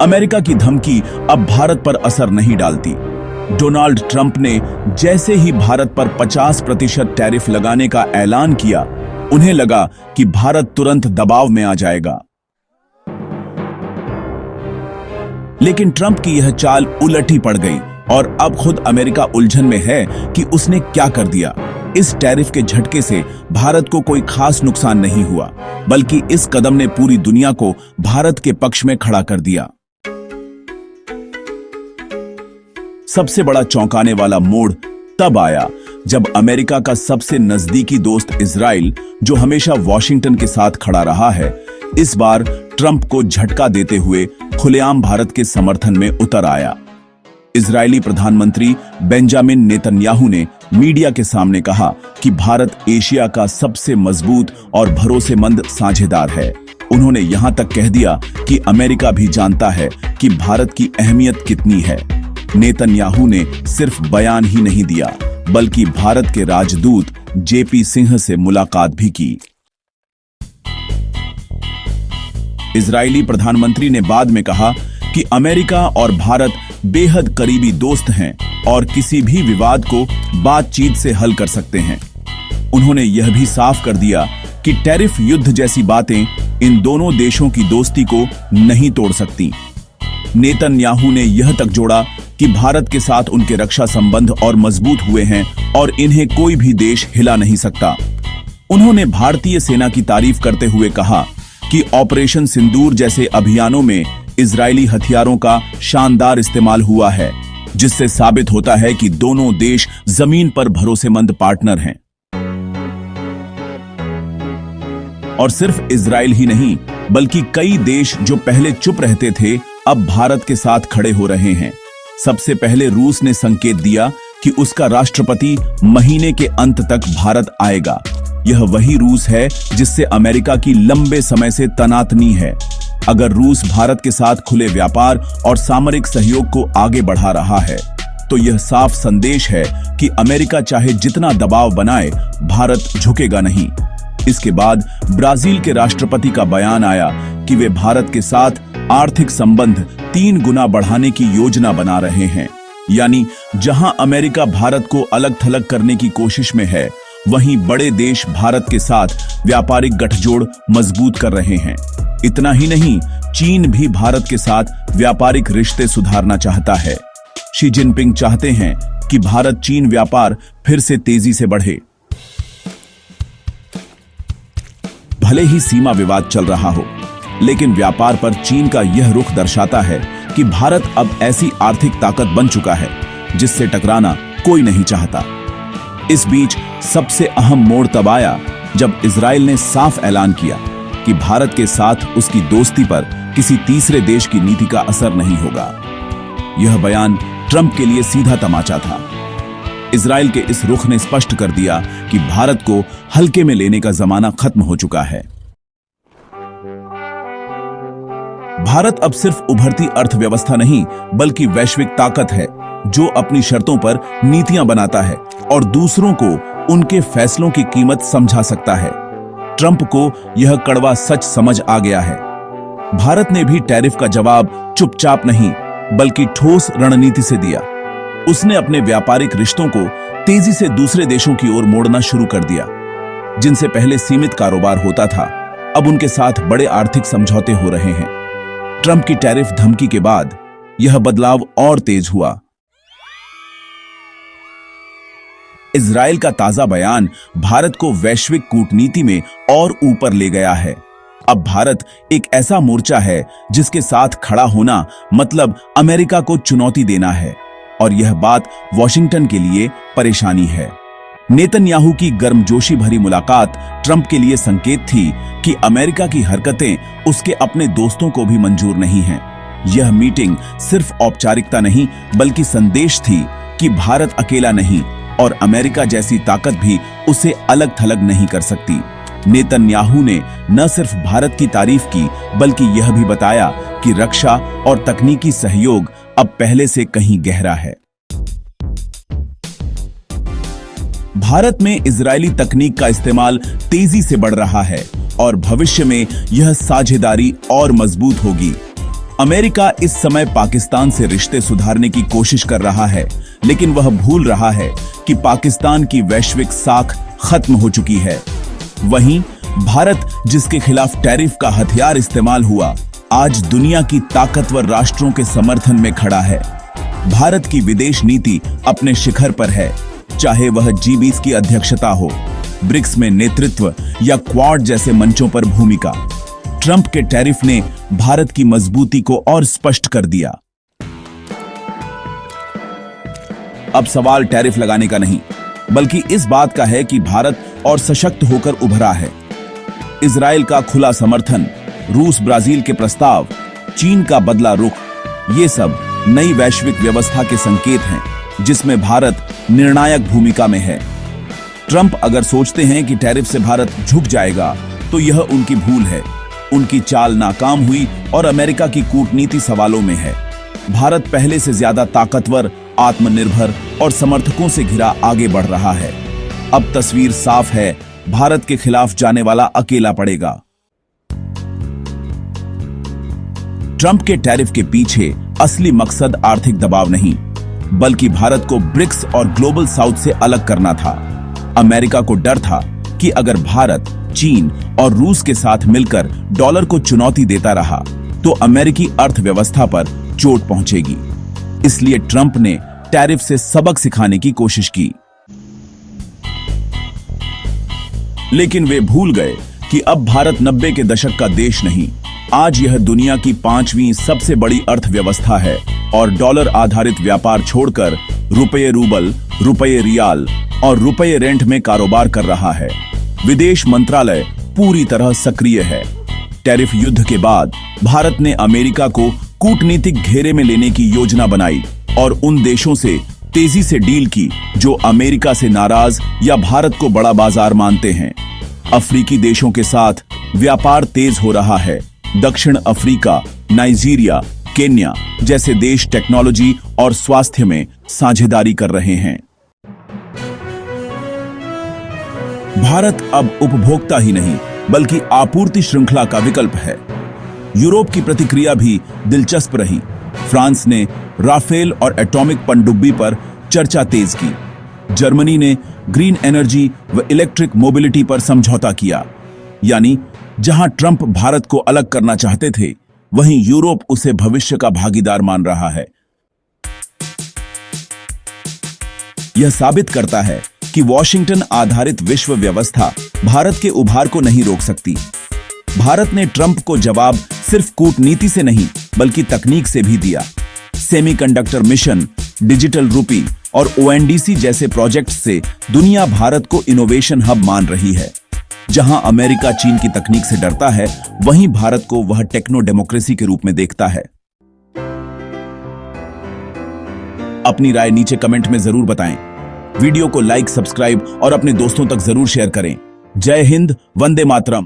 America की धमकी अब भारत पर असर नहीं डालती। डोनाल्ड ट्रंप ने जैसे ही भारत पर 50% टैरिफ लगाने का ऐलान किया, उन्हें लगा कि भारत तुरंत दबाव में आ जाएगा। लेकिन ट्रंप की यह चाल उलट ही पड़ गई और अब खुद अमेरिका उलझन में है कि उसने क्या कर दिया। इस टैरिफ के झटके से भारत को कोई खास नुकसान नहीं हुआ, बल्कि इस कदम ने पूरी दुनिया को भारत के पक्ष में खड़ा कर दिया। सबसे बड़ा चौंकाने वाला मोड़ तब आया जब अमेरिका का सबसे नजदीकी दोस्त इजराइल, जो हमेशा वॉशिंगटन के साथ खड़ा रहा है, इस बार ट्रंप को झटका देते हुए खुलेआम भारत के समर्थन में उतर आया। इजरायली प्रधानमंत्री बेंजामिन नेतन्याहू ने मीडिया के सामने कहा कि भारत एशिया का सबसे मजबूत और भरोसेमंद साझेदार है। उन्होंने यहां तक कह दिया कि अमेरिका भी जानता है कि भारत की अहमियत कितनी है। नेतन्याहू ने सिर्फ बयान ही नहीं दिया, बल्कि भारत के राजदूत जेपी सिंह से मुलाकात भी की। इजरायली प्रधानमंत्री ने बाद में कहा कि अमेरिका और भारत बेहद करीबी दोस्त हैं और किसी भी विवाद को बातचीत से हल कर सकते हैं। उन्होंने यह भी साफ कर दिया कि टैरिफ युद्ध जैसी बातें इन दोनों देशों की दोस्ती को नहीं तोड़ सकती। नेतन्याहू ने यह तक जोड़ा कि भारत के साथ उनके रक्षा संबंध और मजबूत हुए हैं और इन्हें कोई भी देश हिला नहीं सकता। उन्होंने भारतीय सेना की तारीफ करते हुए कहा कि ऑपरेशन सिंदूर जैसे अभियानों में इजरायली हथियारों का शानदार इस्तेमाल हुआ है, जिससे साबित होता है कि दोनों देश जमीन पर भरोसेमंद पार्टनर हैं। और सिर्फ इजराइल ही नहीं, बल्कि कई देश जो पहले चुप रहते थे, अब भारत के साथ खड़े हो रहे हैं। सबसे पहले रूस ने संकेत दिया कि उसका राष्ट्रपति महीने के अंत तक भारत आएगा। यह वही रूस है जिससे अमेरिका की लंबे समय से तनातनी है। अगर रूस भारत के साथ खुले व्यापार और सामरिक सहयोग को आगे बढ़ा रहा है, तो यह साफ संदेश है कि अमेरिका चाहे जितना दबाव बनाए, भारत झुकेगा नहीं। इसके बाद ब्राजील के राष्ट्रपति का बयान आया कि वे भारत के साथ आर्थिक संबंध 3 गुना बढ़ाने की योजना बना रहे हैं। यानी जहां अमेरिका भारत को अलग थलग करने की कोशिश में है, वहीं बड़े देश भारत के साथ व्यापारिक गठजोड़ मजबूत कर रहे हैं। इतना ही नहीं, चीन भी भारत के साथ व्यापारिक रिश्ते सुधारना चाहता है। शी जिनपिंग चाहते हैं कि भारत चीन व्यापार फिर से तेजी से बढ़े। भले ही सीमा विवाद चल रहा हो, लेकिन व्यापार पर चीन का यह रुख दर्शाता है कि भारत अब ऐसी आर्थिक ताकत बन चुका है जिससे टकराना कोई नहीं चाहता। इस बीच सबसे अहम मोड़ तब आया जब इजराइल ने साफ ऐलान किया कि भारत के साथ उसकी दोस्ती पर किसी तीसरे देश की नीति का असर नहीं होगा। यह बयान ट्रंप के लिए सीधा तमाचा था। इजराइल के इस रुख ने स्पष्ट कर दिया कि भारत को हल्के में लेने का जमाना खत्म हो चुका है। भारत अब सिर्फ उभरती अर्थव्यवस्था नहीं, बल्कि वैश्विक ताकत है जो अपनी शर्तों पर नीतियां बनाता है और दूसरों को उनके फैसलों की कीमत समझा सकता है। ट्रंप को यह कड़वा सच समझ आ गया है। भारत ने भी टैरिफ का जवाब चुपचाप नहीं, बल्कि ठोस रणनीति से दिया। उसने अपने व्यापारिक रिश्तों को तेजी से दूसरे देशों की ओर मोड़ना शुरू कर दिया। जिनसे पहले सीमित कारोबार होता था, अब उनके साथ बड़े आर्थिक समझौते हो रहे हैं। ट्रंप की टैरिफ धमकी के बाद यह बदलाव और तेज हुआ। इजराइल का ताजा बयान भारत को वैश्विक कूटनीति में और ऊपर ले गया है। अब भारत एक ऐसा मोर्चा है जिसके साथ खड़ा होना मतलब अमेरिका को चुनौती देना है, और यह बात वॉशिंगटन के लिए परेशानी है। नेतन्याहू की गर्मजोशी भरी मुलाकात ट्रंप के लिए संकेत थी कि अमेरिका की हरकतें उसके अपने दोस्तों को भी मंजूर नहीं हैं। यह मीटिंग सिर्फ औपचारिकता नहीं, बल्कि संदेश थी कि भारत अकेला नहीं और अमेरिका जैसी ताकत भी उसे अलग थलग नहीं कर सकती। नेतन्याहू ने न सिर्फ भारत की तारीफ की, बल्कि यह भी बताया कि रक्षा और तकनीकी सहयोग अब पहले से कहीं गहरा है। भारत में इजरायली तकनीक का इस्तेमाल तेजी से बढ़ रहा है और भविष्य में यह साझेदारी और मजबूत होगी। अमेरिका इस समय पाकिस्तान से रिश्ते सुधारने की कोशिश कर रहा है, लेकिन वह भूल रहा है कि पाकिस्तान की वैश्विक साख खत्म हो चुकी है। वहीं भारत, जिसके खिलाफ टैरिफ का हथियार इस्तेमाल हुआ, आज दुनिया की ताकतवर राष्ट्रों के समर्थन में खड़ा है। भारत की विदेश नीति अपने शिखर पर है, चाहे वह G20 की अध्यक्षता हो, ब्रिक्स में नेतृत्व या क्वाड जैसे मंचों पर भूमिका। ट्रंप के टैरिफ ने भारत की मजबूती को और स्पष्ट कर दिया। अब सवाल टैरिफ लगाने का नहीं, बल्कि इस बात का है कि भारत और सशक्त होकर उभरा है। इजराइल का खुला समर्थन, रूस ब्राजील के प्रस्ताव, चीन का बदला रुख, ये सब नई वैश्विक व्यवस्था के संकेत हैं, जिसमें भारत निर्णायक भूमिका में है। ट्रंप अगर सोचते हैं कि टैरिफ से भारत झुक जाएगा, तो यह उनकी भूल है। उनकी चाल नाकाम हुई और अमेरिका की कूटनीति सवालों में है। भारत पहले से ज्यादा ताकतवर, आत्मनिर्भर और समर्थकों से घिरा आगे बढ़ रहा है। अब तस्वीर साफ है, भारत के खिलाफ जाने वाला अकेला पड़ेगा। ट्रंप के टैरिफ के पीछे असली मकसद आर्थिक दबाव नहीं, बल्कि भारत को ब्रिक्स और ग्लोबल साउथ से अलग करना था। अमेरिका को डर था कि अगर भारत, चीन और रूस के साथ मिलकर डॉलर को चुनौती देता रहा, तो अमेरिकी अर्थव्यवस्था पर चोट पहुंचेगी। इसलिए ट्रंप ने टैरिफ से सबक सिखाने की कोशिश की। लेकिन वे भूल गए कि अब भारत 90 के दशक का देश नहीं, आज यह दुनिया की 5वीं सबसे बड़ी अर्थव्यवस्था है और डॉलर आधारित व्यापार छोड़कर रुपये रूबल, रुपये रियाल और रुपये रेंट में कारोबार कर रहा है। विदेश मंत्रालय पूरी तरह सक्रिय है। टैरिफ युद्ध के बाद भारत ने अमेरिका को कूटनीतिक घेरे में लेने की योजना बनाई और उन देशों से तेजी से डील की जो अमेरिका से नाराज या भारत को बड़ा बाजार मानते हैं। अफ्रीकी देशों के साथ व्यापार तेज हो रहा है। दक्षिण अफ्रीका, नाइजीरिया, केन्या जैसे देश टेक्नोलॉजी और स्वास्थ्य में साझेदारी कर रहे हैं। भारत अब उपभोक्ता ही नहीं, बल्कि आपूर्ति श्रृंखला का विकल्प है। यूरोप की प्रतिक्रिया भी दिलचस्प रही। फ्रांस ने राफेल और एटॉमिक पनडुब्बी पर चर्चा तेज की। जर्मनी ने ग्रीन एनर्जी व इलेक्ट्रिक मोबिलिटी पर समझौता किया। यानी जहां ट्रंप भारत को अलग करना चाहते थे, वहीं यूरोप उसे भविष्य का भागीदार मान रहा है। यह साबित करता है कि वॉशिंगटन आधारित विश्व व्यवस्था भारत के उभार को नहीं रोक सकती। भारत ने ट्रंप को जवाब सिर्फ कूटनीति से नहीं, बल्कि तकनीक से भी दिया। सेमीकंडक्टर मिशन, डिजिटल रूपी और ONDC जैसे प्रोजेक्ट से दुनिया भारत को इनोवेशन हब मान रही है। जहां अमेरिका चीन की तकनीक से डरता है, वहीं भारत को वह टेक्नो डेमोक्रेसी के रूप में देखता है। अपनी राय नीचे कमेंट में जरूर बताएं। वीडियो को लाइक, सब्सक्राइब और अपने दोस्तों तक जरूर शेयर करें। जय हिंद, वंदे मातरम।